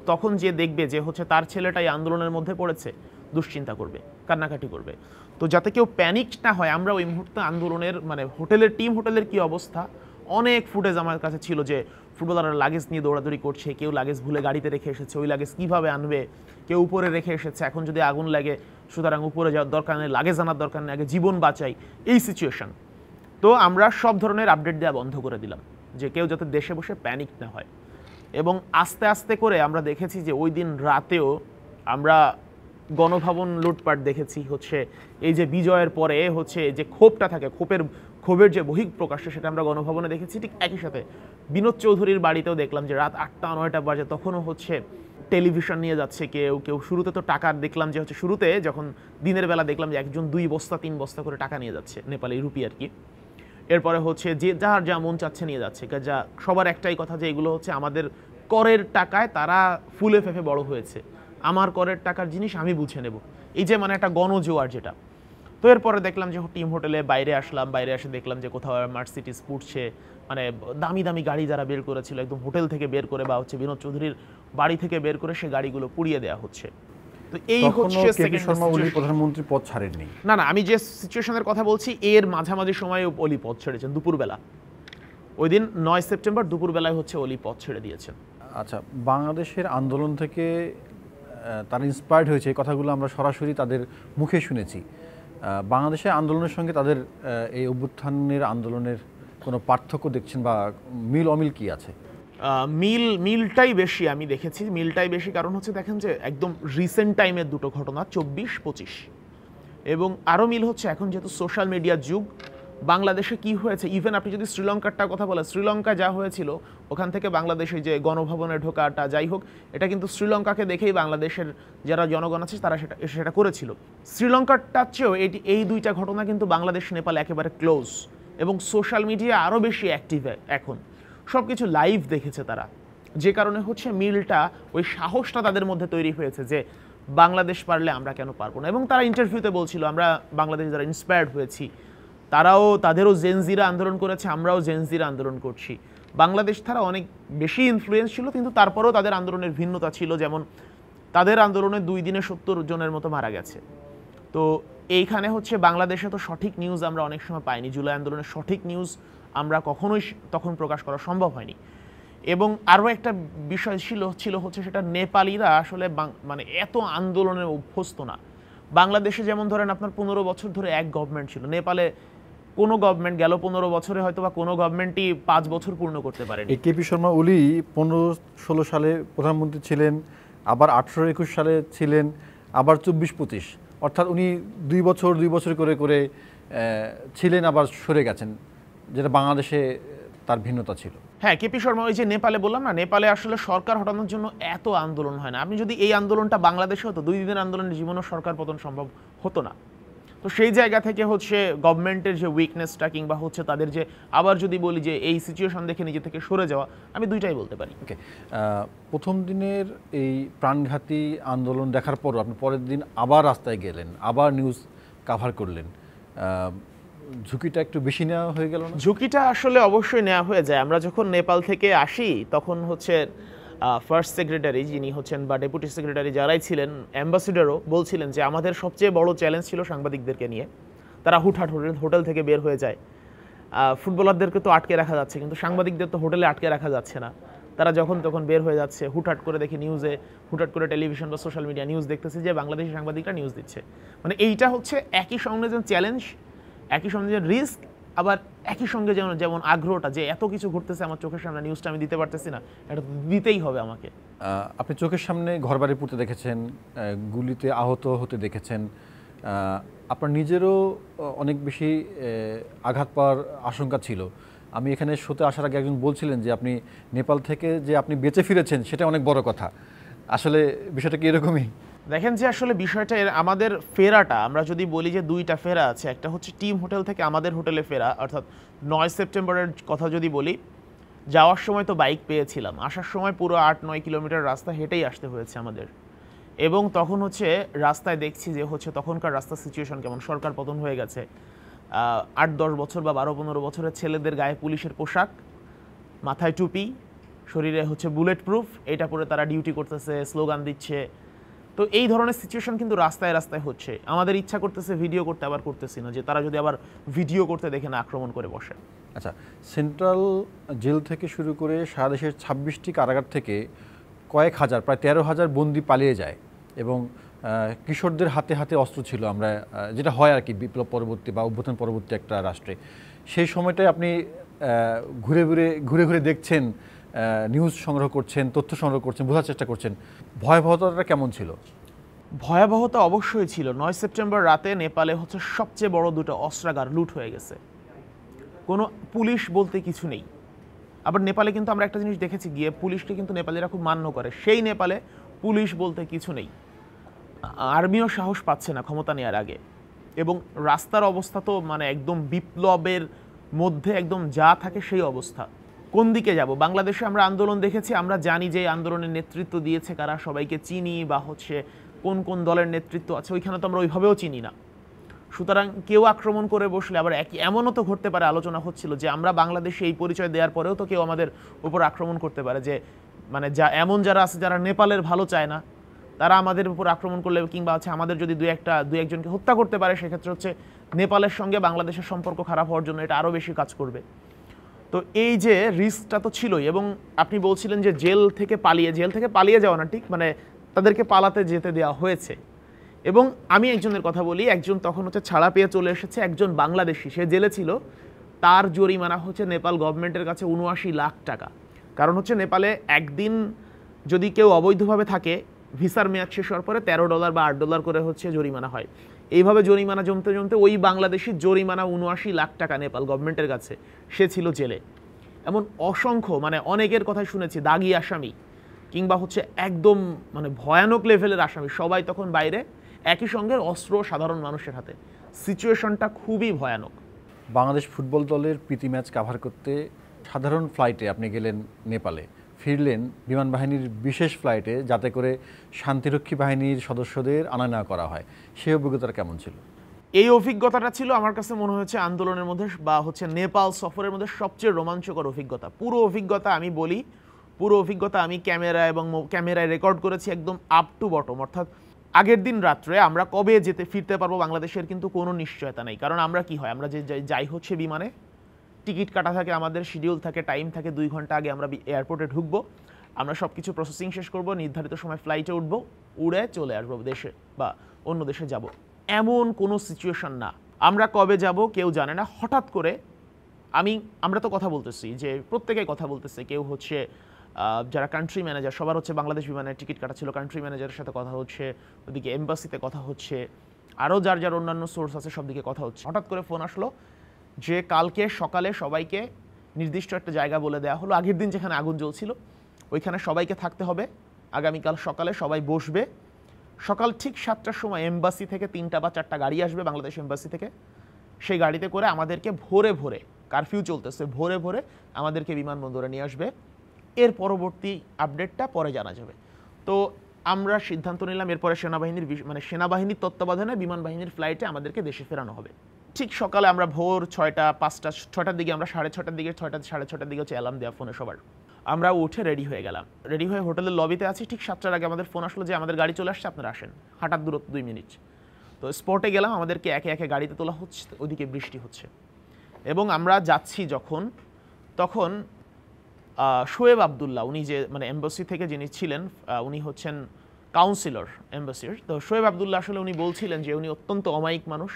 তখন যে দেখবে যে হচ্ছে তার ছেলেটা এই আন্দোলনের মধ্যে পড়েছে, দুশ্চিন্তা করবে, কান্নাকাটি করবে। তো যাতে কেউ প্যানিক না হয়, আমরা ওই মুহূর্তে আন্দোলনের মানে হোটেলের কি অবস্থা, অনেক ফুটেজ আমার কাছে ছিল যে ফুটবলাররা লাগেজ নিয়ে দৌড়াদৌড়ি করছে, কেউ লাগেজ ভুলে গাড়িতে রেখে এসেছে, ওই লাগেজ কীভাবে আনবে, কেউ উপরে রেখে এসেছে, এখন যদি আগুন লাগে সুতরাং উপরে যাওয়ার দরকার নেই, লাগেজ আনার দরকার নেই, আগে জীবন বাঁচাই, এই সিচুয়েশন। তো আমরা সব ধরনের আপডেট দেওয়া বন্ধ করে দিলাম যে কেউ যাতে দেশে বসে প্যানিক না হয়। এবং আস্তে আস্তে করে আমরা দেখেছি যে ওই দিন রাতেও আমরা গণভবন লুটপাট দেখেছি। হচ্ছে এই যে বিজয়ের পরে হচ্ছে যে ক্ষোভটা থাকে, ক্ষোভের যে বহিঃপ্রকাশ, সেটা আমরা গণভবনে দেখেছি। ঠিক একই সাথে বিনোদ চৌধুরীর বাড়িতেও দেখলাম যে রাত 8টা-9টা বাজে তখনও হচ্ছে টেলিভিশন নিয়ে যাচ্ছে কেউ শুরুতে তো টাকা দেখলাম যে হচ্ছে শুরুতে যখন দিনের বেলা দেখলাম যে একজন 2 বস্তা 3 বস্তা করে টাকা নিয়ে যাচ্ছে, নেপালি রুপি আর কি। এরপরে হচ্ছে যে যার যা মন চাচ্ছে নিয়ে যাচ্ছে, যা সবার একটাই কথা যে এগুলো হচ্ছে আমাদের করের টাকায় তারা ফুলে ফেঁপে বড় হয়েছে, আমার করের টাকার জিনিস আমি বুঝে নেব, এই যে মানে একটা গণজোয়ার যেটা। তো এরপরে দেখলাম যে টিম হোটেলে বাইরে আসলাম, বাইরে এসে দেখলাম যে কোথাও মার্সিডিজ ফুটছে, মানে দামি দামি গাড়ি যারা বের করেছিল একদম হোটেল থেকে বের করে বা হচ্ছে বিনোদ চৌধুরীর বাড়ি থেকে বের করে সে গাড়িগুলো পুড়িয়ে দেওয়া হচ্ছে। তো এই হচ্ছে প্রধানমন্ত্রী পদ ছাড়েননি। না, আমি যে সিচুয়েশনের কথা বলছি এর মাঝামাঝি সময়ে অলি পদ ছেড়েছেন দুপুরবেলা। ওই দিন 9 সেপ্টেম্বর দুপুরবেলায় হচ্ছে অলি পদ ছেড়ে দিয়েছেন। আচ্ছা, বাংলাদেশের আন্দোলন থেকে তারা ইন্সপায়ার্ড হয়েছে, এই কথাগুলো আমরা সরাসরি তাদের মুখে শুনেছি। বাংলাদেশের আন্দোলনের সঙ্গে তাদের এই অভ্যুত্থানের আন্দোলনের কোনো পার্থক্য দেখছেন বা মিল অমিল কি আছে? মিলটাই বেশি আমি দেখেছি, মিলটাই বেশি। কারণ হচ্ছে দেখেন যে একদম রিসেন্ট টাইমের দুটো ঘটনা 24-25, এবং আরও মিল হচ্ছে এখন যেহেতু সোশ্যাল মিডিয়ার যুগ, বাংলাদেশে কি হয়েছে, ইভেন আপনি যদি শ্রীলঙ্কারটা কথা বলেন, শ্রীলঙ্কা যা হয়েছিল ওখান থেকে বাংলাদেশে যে গণভবনে ঢোকাটা যাই হোক, এটা কিন্তু শ্রীলঙ্কাকে দেখেই বাংলাদেশের যারা জনগণ আছে তারা সেটা করেছিল। শ্রীলঙ্কারটার চেয়েও এই দুইটা ঘটনা কিন্তু বাংলাদেশ নেপাল একেবারে ক্লোজ, এবং সোশ্যাল মিডিয়া আরও বেশি অ্যাক্টিভ এখন, সব কিছু লাইভ দেখেছে তারা, যে কারণে হচ্ছে মিলটা, ওই সাহসটা তাদের মধ্যে তৈরি হয়েছে যে বাংলাদেশ পারলে আমরা কেন পারবো না। এবং তারা ইন্টারভিউতে বলছিল আমরা বাংলাদেশ যারা ইন্সপায়ার্ড হয়েছি তাদেরও জেনজিরা আন্দোলন করেছে, আমরাও জেনজিরা আন্দোলন করছি। বাংলাদেশ তারা অনেক বেশি ইনফ্লুয়েন্স ছিল, কিন্তু তারপরেও তাদের আন্দোলনের ভিন্নতা ছিল, যেমন তাদের আন্দোলনে 2 দিনে 70 জনের মতো মারা গেছে। তো এইখানে হচ্ছে বাংলাদেশে তো সঠিক নিউজ আমরা অনেক সময় পাইনি, জুলাই আন্দোলনের সঠিক নিউজ আমরা কখনোই তখন প্রকাশ করা সম্ভব হয়নি। এবং আরও একটা বিষয় ছিল হচ্ছে সেটা নেপালিরা আসলে মানে এত আন্দোলনে অভ্যস্ত না। বাংলাদেশে যেমন ধরেন আপনার 15 বছর ধরে এক গভর্নমেন্ট ছিল, নেপালে কোনো গভর্নমেন্ট গেল 15 বছরে হয়তো বা কোনো গভর্নমেন্টই 5 বছর পূর্ণ করতে পারেনি। কেপি শর্মা ওলি 15-16 সালে প্রধানমন্ত্রী ছিলেন, আবার 18-21 সালে ছিলেন, আবার 24-25, অর্থাৎ উনি 2 বছর করে করে ছিলেন, আবার সরে গেছেন, যেটা বাংলাদেশে তার ভিন্নতা ছিল। হ্যাঁ, কেপি শর্মা, ওই যে নেপালে বললাম না, নেপালে আসলে সরকার হটানোর জন্য এত আন্দোলন হয় না। আপনি যদি এই আন্দোলনটা বাংলাদেশে হতো, 2 দিনের আন্দোলনের জীবনেও সরকার পতন সম্ভব হতো না। তো সেই জায়গা থেকে হচ্ছে গভর্নমেন্টের যে উইকনেসটা, কিংবা হচ্ছে তাদের যে, আবার যদি বলি যে এই সিচুয়েশন দেখে নিজে থেকে সরে যাওয়া, আমি দুইটাই বলতে পারি। ওকে, প্রথম দিনের এই প্রাণঘাতী আন্দোলন দেখার পরও আপনি পরের দিন আবার রাস্তায় গেলেন, আবার নিউজ কাভার করলেন, ঝুঁকিটা একটু বেশি নেওয়া হয়ে গেল না? ঝুঁকিটা আসলে অবশ্যই নেওয়া হয়ে যায়। আমরা যখন নেপাল থেকে আসি তখন হচ্ছে ফার্স্ট সেক্রেটারি যিনি হচ্ছেন বা ডেপুটি সেক্রেটারি যারাই ছিলেন, অ্যাম্বাসেডারও বলছিলেন যে আমাদের সবচেয়ে বড় চ্যালেঞ্জ ছিল সাংবাদিকদেরকে নিয়ে। তারা হুটহাট হোটেল থেকে বের হয়ে যায়। ফুটবলারদেরকে তো আটকে রাখা যাচ্ছে, কিন্তু সাংবাদিকদের তো হোটেলে আটকে রাখা যাচ্ছে না। তারা যখন তখন বের হয়ে যাচ্ছে, হুটহাট করে দেখি নিউজে, হুটহাট করে টেলিভিশন বা সোশ্যাল মিডিয়া নিউজ দেখতেছে যে বাংলাদেশি সাংবাদিকরা নিউজ দিচ্ছে। মানে এইটা হচ্ছে একই সঙ্গে যেন চ্যালেঞ্জ, একই সঙ্গে যে রিস্ক, আবার একই সঙ্গে যেমন আগ্রহটা যে এত কিছু ঘটতেছে আমার চোখের সামনে, নিউজটা আমি দিতে পারতেছি না, এটা দিতেই হবে আমাকে। আপনি চোখের সামনে ঘরবাড়ি পুড়তে দেখেছেন, গুলিতে আহত হতে দেখেছেন, আপনার নিজেরও অনেক বেশি আঘাত পাওয়ার আশঙ্কা ছিল। আমি এখানে শোতে আসার আগে একজন বলছিলেন যে আপনি নেপাল থেকে যে আপনি বেঁচে ফিরেছেন সেটা অনেক বড় কথা। আসলে বিষয়টা কি এরকমই? দেখেন যে আসলে বিষয়টা আমাদের ফেরাটা, আমরা যদি বলি যে 2টা ফেরা আছে, একটা হচ্ছে টিম হোটেল থেকে আমাদের হোটেলে ফেরা, অর্থাৎ 9 সেপ্টেম্বরের কথা যদি বলি, যাওয়ার সময় তো বাইক পেয়েছিলাম, আসার সময় পুরো 8-9 কিলোমিটার রাস্তা হেঁটেই আসতে হয়েছে আমাদের। এবং তখন হচ্ছে রাস্তায় দেখছি যে হচ্ছে তখনকার রাস্তার সিচুয়েশন কেমন, সরকার পতন হয়ে গেছে, 8-10 বছর বা 12-15 বছরের ছেলেদের গায়ে পুলিশের পোশাক, মাথায় টুপি, শরীরে হচ্ছে বুলেট প্রুফ, এটা পরে তারা ডিউটি করতেছে, স্লোগান দিচ্ছে, তো এই ধরনের সিচুয়েশন কিন্তু রাস্তায় রাস্তায় হচ্ছে। আমাদের ইচ্ছা করতেছে ভিডিও করতে, আবার করতেছি না, যে তারা যদি আবার ভিডিও করতে দেখে না আক্রমণ করে বসে। আচ্ছা, সেন্ট্রাল জেল থেকে শুরু করে সারা দেশের 26টি কারাগার থেকে কয়েক হাজার, প্রায় 13,000 বন্দি পালিয়ে যায় এবং কিশোরদের হাতে হাতে অস্ত্র ছিল। আমরা যেটা হয় আর কি বিপ্লব পরবর্তী বা অভ্যুত্থান পরবর্তী একটা রাষ্ট্রে, সেই সময়টায় আপনি ঘুরে ঘুরে ঘুরে ঘুরে দেখছেন, নিউজ সংগ্রহ করছেন, তথ্য সংগ্রহ করছেন, বোঝার চেষ্টা করছেন, ভয়াবহতাটা কেমন ছিল? ভয়াবহতা অবশ্যই ছিল। 9 সেপ্টেম্বর রাতে নেপালে হচ্ছে সবচেয়ে বড় দুটো অস্ত্রাগার লুট হয়ে গেছে, কোনো পুলিশ বলতে কিছু নেই। আবার নেপালে কিন্তু আমরা একটা জিনিস দেখেছি গিয়ে, পুলিশকে কিন্তু নেপালিরা খুব মান্য করে। সেই নেপালে পুলিশ বলতে কিছু নেই, আর্মিও সাহস পাচ্ছে না ক্ষমতা নেওয়ার আগে। এবং রাস্তার অবস্থা তো মানে একদম বিপ্লবের মধ্যে একদম যা থাকে সেই অবস্থা। কোন দিকে যাব? বাংলাদেশে আমরা আন্দোলন দেখেছি, আমরা জানি যে আন্দোলনের নেতৃত্ব দিয়েছে কারা, সবাইকে চিনি, বা হচ্ছে কোন কোন দলের নেতৃত্ব আছে, ওইখানে তো আমরা ওইভাবেও চিনি না। সুতরাং কেউ আক্রমণ করে বসলে আবার এমনও তো ঘটতে পারে, আলোচনা হচ্ছিল যে আমরা বাংলাদেশে এই পরিচয় দেওয়ার পরেও তো কেউ আমাদের উপর আক্রমণ করতে পারে, যে মানে এমন যারা আছে যারা নেপালের ভালো চায় না, তারা আমাদের উপর আক্রমণ করলে, কিংবা হচ্ছে আমাদের যদি দুই একজনকে হত্যা করতে পারে, সেক্ষেত্রে হচ্ছে নেপালের সঙ্গে বাংলাদেশের সম্পর্ক খারাপ হওয়ার জন্য এটা আরও বেশি কাজ করবে। তো এই যে রিস্কটা তো ছিলই। এবং আপনি বলছিলেন যে জেল থেকে পালিয়ে যাওয়া না, ঠিক মানে তাদেরকে পালাতে যেতে দেওয়া হয়েছে। এবং আমি একজনের কথা বলি, একজন তখন হচ্ছে ছাড়া পেয়ে চলে এসেছে, একজন বাংলাদেশি, সে জেলে ছিল, তার জরিমানা হচ্ছে নেপাল গভর্নমেন্টের কাছে 79 লাখ টাকা। কারণ হচ্ছে নেপালে একদিন যদি কেউ অবৈধভাবে থাকে, ভিসার মেয়াদ শেষ হওয়ার পরে $13 বা $8 করে হচ্ছে জরিমানা হয়। এইভাবে জরিমানা জমতে জমতে ওই বাংলাদেশির জরিমানা 79 লাখ টাকা নেপাল গভর্নমেন্টের কাছে। সে ছিল জেলে। এমন অসংখ্য, মানে অনেকের কথাই শুনেছি, দাগি আসামি কিংবা হচ্ছে একদম মানে ভয়ানক লেভেলের আসামি, সবাই তখন বাইরে, একই সঙ্গে অস্ত্র সাধারণ মানুষের হাতে। সিচুয়েশনটা খুবই ভয়ানক। বাংলাদেশ ফুটবল দলের প্রীতি ম্যাচ কাভার করতে সাধারণ ফ্লাইটে আপনি গেলেন নেপালে, ফিরলেন বিমান বাহিনীর বিশেষ ফ্লাইটে, যাতে করে শান্তিরক্ষী বাহিনীর সদস্যদের আনা নেওয়া করা হয়। সেই অভিজ্ঞতাটা কেমন ছিল? এই অভিজ্ঞতাটা ছিল আমার কাছে মনে হচ্ছে আন্দোলনের মধ্যে বা হচ্ছে নেপাল সফরের মধ্যে সবচেয়ে রোমাঞ্চকর অভিজ্ঞতা। পুরো অভিজ্ঞতা আমি বলি, পুরো অভিজ্ঞতা আমি ক্যামেরায় রেকর্ড করেছি একদম আপ টু বটম। অর্থাৎ আগের দিন রাত্রে আমরা কবে ফিরতে পারবো বাংলাদেশের কিন্তু কোনো নিশ্চয়তা নেই। কারণ আমরা কি হয়, আমরা যে যাই হচ্ছে বিমানে টিকিট কাটা থাকে, আমাদের শিডিউল থাকে, টাইম থাকে, 2 ঘন্টা আগে আমরা এয়ারপোর্টে ঢুকবো, আমরা সব কিছু প্রসেসিং শেষ করব, নির্ধারিত সময় ফ্লাইটে উঠবো, উড়ে চলে আসবো দেশে বা অন্য দেশে যাব। এমন কোনো সিচুয়েশন না। আমরা কবে যাব কেউ জানে না। হঠাৎ করে আমরা তো কথা বলতেছি, যে প্রত্যেকেই কথা বলতেছে, কেউ হচ্ছে যারা কান্ট্রি ম্যানেজার, সবার হচ্ছে বাংলাদেশ বিমানের টিকিট কাটা ছিল, কান্ট্রি ম্যানেজারের সাথে কথা হচ্ছে, ওদিকে এম্বাসিতে কথা হচ্ছে, আরও যার অন্যান্য সোর্স আছে সব দিকে কথা হচ্ছে। হঠাৎ করে ফোন আসলো যে কালকে সকালে সবাইকে নির্দিষ্ট একটা জায়গা বলে দেওয়া হলো, আগের দিন যেখানে আগুন জ্বলছিল ওইখানে সবাইকে থাকতে হবে, আগামীকাল সকালে সবাই বসবে। সকাল ঠিক 7টার সময় এম্বাসি থেকে 3টা বা 4টা গাড়ি আসবে বাংলাদেশ এম্বাসি থেকে, সেই গাড়িতে করে আমাদেরকে ভোরে কারফিউ চলতেছে, ভোরে আমাদেরকে বিমানবন্দরে নিয়ে আসবে। এর পরবর্তী আপডেটটা পরে জানা যাবে। তো আমরা সিদ্ধান্ত নিলাম এরপরে সেনাবাহিনীর তত্ত্বাবধানে বিমান বাহিনীর ফ্লাইটে আমাদেরকে দেশে ফেরানো হবে। ঠিক সকালে আমরা ভোর 6টার দিকে, আমরা 6:30টার দিকে, 6:30 সাড়ে দিকে হচ্ছে অ্যালার্ম দেওয়া ফোনে সবার। আমরা উঠে রেডি হয়ে গেলাম, রেডি হয়ে হোটেলের লবিতে আছি। ঠিক 7টার আগে আমাদের ফোন আসলো যে আমাদের গাড়ি চলে আসছে, আপনারা আসেন, হাঁটার দূরত্ব 2 মিনিট। তো স্পটে গেলাম, আমাদেরকে একে একে গাড়িতে তোলা হচ্ছে, ওদিকে বৃষ্টি হচ্ছে। এবং আমরা যাচ্ছি তখন শোয়েব আবদুল্লাহ, উনি যে মানে এম্বাসি থেকে যিনি ছিলেন, উনি হচ্ছেন কাউন্সিলর এম্বাসির। তো শোয়েব আবদুল্লাহ আসলে উনি বলছিলেন যে উনি অত্যন্ত অমায়িক মানুষ।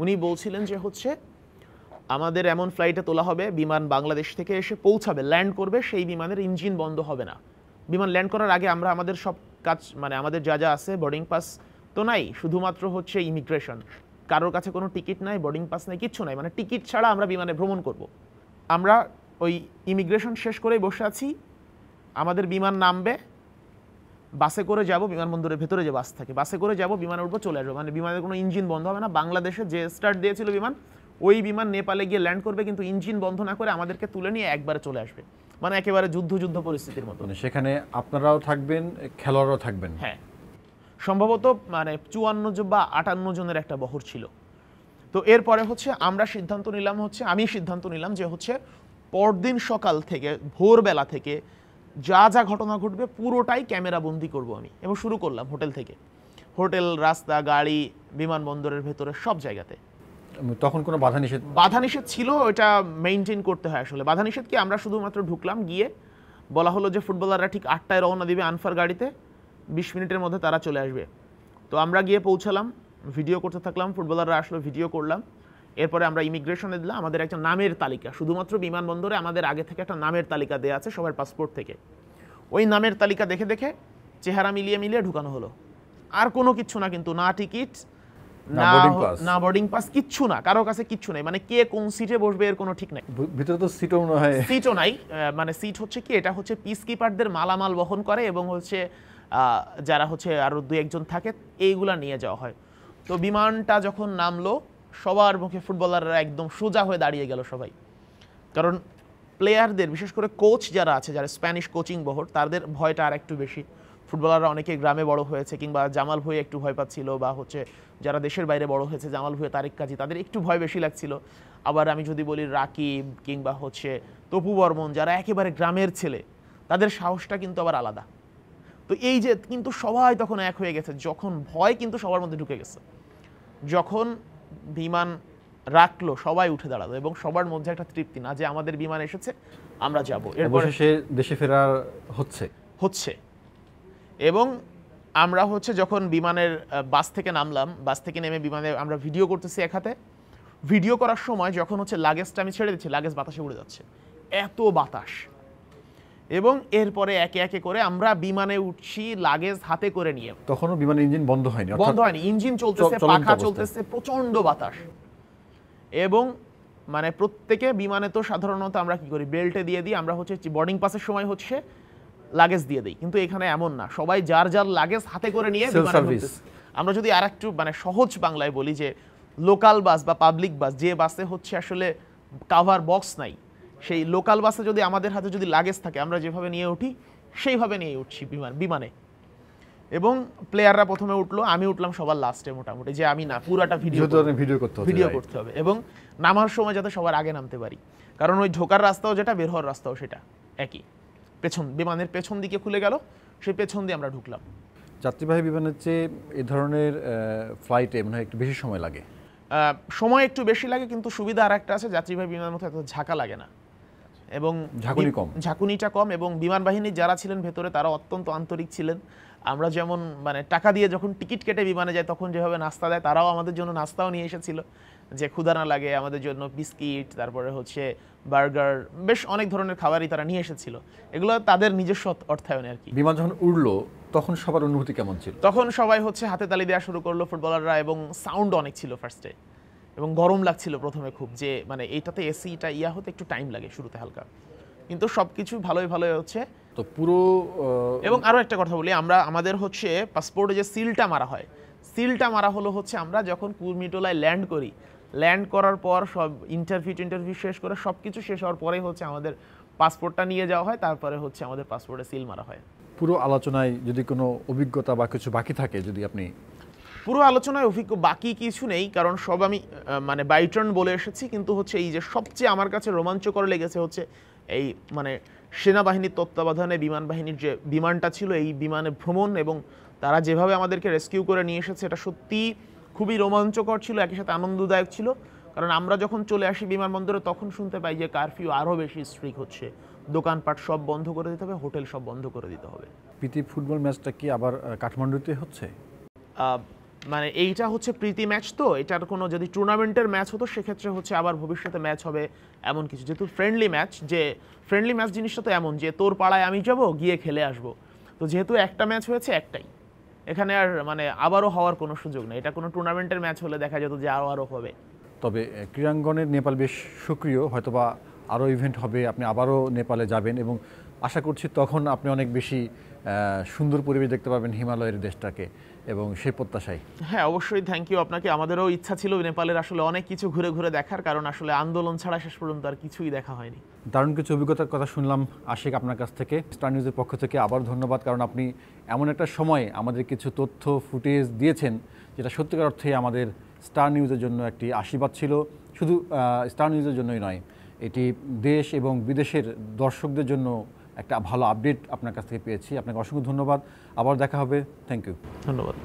উনি বলছিলেন যে হচ্ছে আমাদের এমন ফ্লাইটে তোলা হবে, বিমান বাংলাদেশ থেকে এসে পৌঁছাবে, ল্যান্ড করবে, সেই বিমানের ইঞ্জিন বন্ধ হবে না। বিমান ল্যান্ড করার আগে আমরা আমাদের সব কাজ, মানে আমাদের যা আছে, বোর্ডিং পাস তো নাই, শুধুমাত্র হচ্ছে ইমিগ্রেশন, কারোর কাছে কোনো টিকিট নাই, বোর্ডিং পাস নাই, কিচ্ছু নাই, মানে টিকিট ছাড়া আমরা বিমানে ভ্রমণ করব। আমরা ওই ইমিগ্রেশন শেষ করেই বসে আছি, আমাদের বিমান নামবে, বাসে করে যাব, বিমানবন্দরের ভেতরে যে বাস থাকে, বাসে করে যাব, বিমানে উঠবো, চলে আসবো। মানে বিমানের কোনো ইঞ্জিন বন্ধ হবে না। বাংলাদেশে যে স্টার্ট দিয়েছিল বিমান, ওই বিমান নেপালে গিয়ে ল্যান্ড করবে, কিন্তু ইঞ্জিন বন্ধ না করে আমাদেরকে তুলে নিয়ে একবারে চলে আসবে। মানে একেবারে যুদ্ধ পরিস্থিতির মতো। মানে সেখানে আপনারাও থাকবেন, খেলোয়াড়রাও থাকবেন? হ্যাঁ, সম্ভবত মানে 54 বা 58 জনের একটা বহর ছিল। তো এরপরে হচ্ছে আমি সিদ্ধান্ত নিলাম যে হচ্ছে পরদিন সকাল থেকে, ভোরবেলা থেকে যা ঘটনা ঘটবে পুরোটাই ক্যামেরা বন্দি করব আমি, এবং শুরু করলাম হোটেল থেকে। হোটেল, রাস্তা, গাড়ি, বিমানবন্দরের ভেতরে সব জায়গাতে। তখন কোনো বাধা নিষেধ ছিল, ওটা মেইনটেইন করতে হয় আসলে। বাধা নিষেধ কি, আমরা শুধুমাত্র ঢুকলাম, গিয়ে বলা হলো যে ফুটবলাররা ঠিক 8টায় রওনা দিবে আনফার গাড়িতে, 20 মিনিটের মধ্যে তারা চলে আসবে। তো আমরা গিয়ে পৌঁছালাম, ভিডিও করতে থাকলাম, ফুটবলাররা আসলো, ভিডিও করলাম। এরপরে আমরা ইমিগ্রেশনে দিলাম, আমাদের একটা নামের তালিকা, শুধুমাত্র বিমানবন্দরে আমাদের আগে থেকে একটা নামের তালিকা দেওয়া আছে সবার পাসপোর্ট থেকে। ওই নামের তালিকা দেখে দেখে চেহারা মিলিয়ে ঢুকানো হলো। আর কোনো কিচ্ছু না, কিন্তু না টিকিট, না বোর্ডিং পাস, কিচ্ছু না, কারো কাছে কিচ্ছু নাই। মানে কে কোন সিটে বসবে এর কোনো ঠিক নাই। ভিতরে তো সিটও নাই। মানে সিট হচ্ছে কি, এটা হচ্ছে পিস কিপারদের মালামাল বহন করে এবং হচ্ছে যারা হচ্ছে আরো 2-1 জন থাকে, এইগুলা নিয়ে যাওয়া হয়। তো বিমানটা যখন নামলো, সবার মুখে ফুটবলাররা একদম সোজা হয়ে দাঁড়িয়ে গেল সবাই। কারণ প্লেয়ারদের, বিশেষ করে কোচ যারা আছে, যারা স্প্যানিশ কোচিং বহর, তাদের ভয়টা আর একটু বেশি। ফুটবলাররা অনেকে গ্রামে বড় হয়েছে, কিংবা জামাল ভুঁইয়া একটু ভয় পাচ্ছিল, বা হচ্ছে যারা দেশের বাইরে বড় হয়েছে, জামাল ভুঁইয়া, তারেক কাজী, তাদের একটু ভয় বেশি লাগছিল। আবার আমি যদি বলি রাকিব কিংবা হচ্ছে তপু বর্মন, যারা একেবারে গ্রামের ছেলে, তাদের সাহসটা কিন্তু আবার আলাদা। তো এই যে কিন্তু সবাই তখন এক হয়ে গেছে, যখন ভয় কিন্তু সবার মধ্যে ঢুকে গেছে। যখন বিমান রাখলো, সবাই উঠে দাঁড়ালো এবং সবার মধ্যে একটা তৃপ্তি, না যে আমাদের বিমান এসেছে, আমরা যাব, এরপর দেশে ফেরার হচ্ছে। এবং আমরা হচ্ছে যখন বিমানের বাস থেকে নামলাম, বাস থেকে নেমে বিমানে আমরা ভিডিও করতেছি এক হাতে। ভিডিও করার সময় যখন হচ্ছে লাগেজটা আমি ছেড়ে দিচ্ছি, লাগেজ বাতাসে উড়ে যাচ্ছে, এত বাতাস। এবং এরপরে একে একে করে আমরা বিমানে উঠছি লাগেজ হাতে করে নিয়ে। তখনও বিমানের ইঞ্জিন বন্ধ হয়নি, ইঞ্জিন চলতেছে, পাখা চলতেছে, প্রচন্ড বাতাস। এবং মানে প্রত্যেকে বিমানে তো সাধারণত আমরা কি করি, বেল্টে দিয়ে দিই, আমরা হচ্ছে বোর্ডিং পাসের সময় হচ্ছে লাগেজ দিয়ে দিই, কিন্তু এখানে এমন না, সবাই যার যার লাগেজ হাতে করে নিয়ে আমরা যদি আর একটু মানে সহজ বাংলায় বলি, যে লোকাল বাস বা পাবলিক বাস, যে বাসে হচ্ছে আসলে কাভার বক্স নাই, সেই লোকাল বাসে যদি আমাদের হাতে যদি লাগেজ থাকে, আমরা যেভাবে নিয়ে উঠি সেইভাবে নিয়ে উঠছি বিমানে। এবং প্লেয়াররা প্রথমে উঠলো, আমি উঠলাম সবার লাস্টে মোটামুটি, যে আমি না পুরাটা ভিডিও করতে হবে এবং নামার সময় যাতে সবার আগে নামতে পারি, কারণ ওই ঢোকার রাস্তাও যেটা, বের হওয়ার রাস্তাও সেটা একই। বিমানের পেছন দিকে খুলে গেল, সেই পেছন দিয়ে আমরা ঢুকলাম। যাত্রীবাহী বিমানের চেয়ে এই ধরনের ফ্লাইটে মনে হয় একটু বেশি সময় লাগে। সময় একটু বেশি লাগে, কিন্তু সুবিধা আর একটা আছে, যাত্রীবাহী বিমানের মতো এত ঝাঁকা লাগে না এবং ঝাঁকুনিটা কম। এবং বিমান বাহিনীর যারা ছিলেন ভেতরে, তারা অত্যন্ত আন্তরিক ছিলেন। আমরা যেমন মানে টাকা দিয়ে যখন টিকিট কেটে বিমানে যাই, তখন যেভাবে নাস্তা দেয়, তারাও আমাদের জন্য নাস্তাও নিয়ে এসেছিল, যে ক্ষুধা না লাগে আমাদের জন্য। বিস্কিট, তারপরে হচ্ছে বার্গার, বেশ অনেক ধরনের খাবারই তারা নিয়ে এসেছিল। এগুলো তাদের নিজস্ব অর্থায়নে আর কি। বিমান যখন উড়লো তখন সবার অনুভূতি কেমন ছিল? তখন সবাই হচ্ছে হাতে তালি দেওয়া শুরু করলো ফুটবলাররা, এবং সাউন্ড অনেক ছিল ফার্স্টে, এবং গরম লাগছিল প্রথমে খুব, যে মানে এইটাতে এসিটা হতে একটু টাইম লাগে শুরুতে হালকা, কিন্তু সবকিছু ভালোই হচ্ছে। তো পুরো এবং আরো একটা কথা বলি, আমাদের হচ্ছে পাসপোর্টে যে সিলটা মারা হয়, সিলটা মারা হলো হচ্ছে আমরা যখন কুর্মিটোলায় ল্যান্ড করি, ল্যান্ড করার পর সব ইন্টারভিউ শেষ করে সবকিছু শেষ হওয়ার পরে হচ্ছে আমাদের পাসপোর্টটা নিয়ে যাওয়া হয়, তারপরে হচ্ছে আমাদের পাসপোর্টে সিল মারা হয়। পুরো আলোচনায় যদি কোনো অভিজ্ঞতা বা কিছু বাকি থাকে, যদি আপনি পুরো আলোচনায় বাকি কিছু নেই, কারণ সব আমি মানে বাই টার্ন বলে এসেছি, কিন্তু হচ্ছে এই যে সবচেয়ে আমার কাছে রোমাঞ্চকর লেগেছে হচ্ছে এই মানে সেনাবাহিনীর তত্ত্বাবধানে বিমান বাহিনীর যে বিমানটা ছিল, এই বিমানে ভ্রমণ এবং তারা যেভাবে আমাদেরকে রেস্কিউ করে নিয়ে এসেছে, এটা সত্যি খুবই রোমাঞ্চকর ছিল, একই সাথে আনন্দদায়ক ছিল। কারণ আমরা যখন চলে আসি বিমানবন্দরে, তখন শুনতে পাই যে কারফিউ আরও বেশি স্ট্রিক্ট হচ্ছে, দোকানপাট সব বন্ধ করে দিতে হবে, হোটেল সব বন্ধ করে দিতে হবে। প্রীতি ফুটবল ম্যাচটা কি আবার কাঠমান্ডুতে হচ্ছে? মানে এইটা হচ্ছে প্রীতি ম্যাচ, তো এটার কোনো যদি টুর্নামেন্টের ম্যাচ হতো, সেক্ষেত্রে হচ্ছে আবার ভবিষ্যতে ম্যাচ হবে এমন কিছু। যেহেতু ফ্রেন্ডলি ম্যাচ জিনিসটা তো এমন যে তোর পাড়ায় আমি যাব, গিয়ে খেলে আসবো। তো যেহেতু একটা ম্যাচ হয়েছে, একটাই, এখানে আর মানে আবারও হওয়ার কোনো সুযোগ নেই। এটা কোনো টুর্নামেন্টের ম্যাচ হলে দেখা যেত যে আরও হবে। তবে ক্রীড়াঙ্গনের নেপাল বেশ সক্রিয়, হয়তোবা আরও ইভেন্ট হবে, আপনি আবারও নেপালে যাবেন এবং আশা করছি তখন আপনি অনেক বেশি সুন্দর পরিবেশ দেখতে পাবেন হিমালয়ের দেশটাকে, এবং সেই প্রত্যাশাই। হ্যাঁ, অবশ্যই, থ্যাংক ইউ আপনাকে। আমাদেরও ইচ্ছা ছিল নেপালের আসলে অনেক কিছু ঘুরে দেখার, কারণ আসলে আন্দোলন ছাড়া শেষ পর্যন্ত আর কিছুই দেখা হয়নি। দারুণ কিছু অভিজ্ঞতার কথা শুনলাম আশিক আপনার কাছ থেকে। স্টার নিউজের পক্ষ থেকে আবার ধন্যবাদ, কারণ আপনি এমন একটা সময় আমাদের কিছু তথ্য ফুটেজ দিয়েছেন, যেটা সত্যিকার অর্থে আমাদের স্টার নিউজের জন্য একটি আশীর্বাদ ছিল। শুধু স্টার নিউজের জন্যই নয়, এটি দেশ এবং বিদেশের দর্শকদের জন্য একটা ভালো আপডেট আপনার কাছ থেকে পেয়েছি। আপনাকে অসংখ্য ধন্যবাদ। আবার দেখা হবে। Thank you. ধন্যবাদ।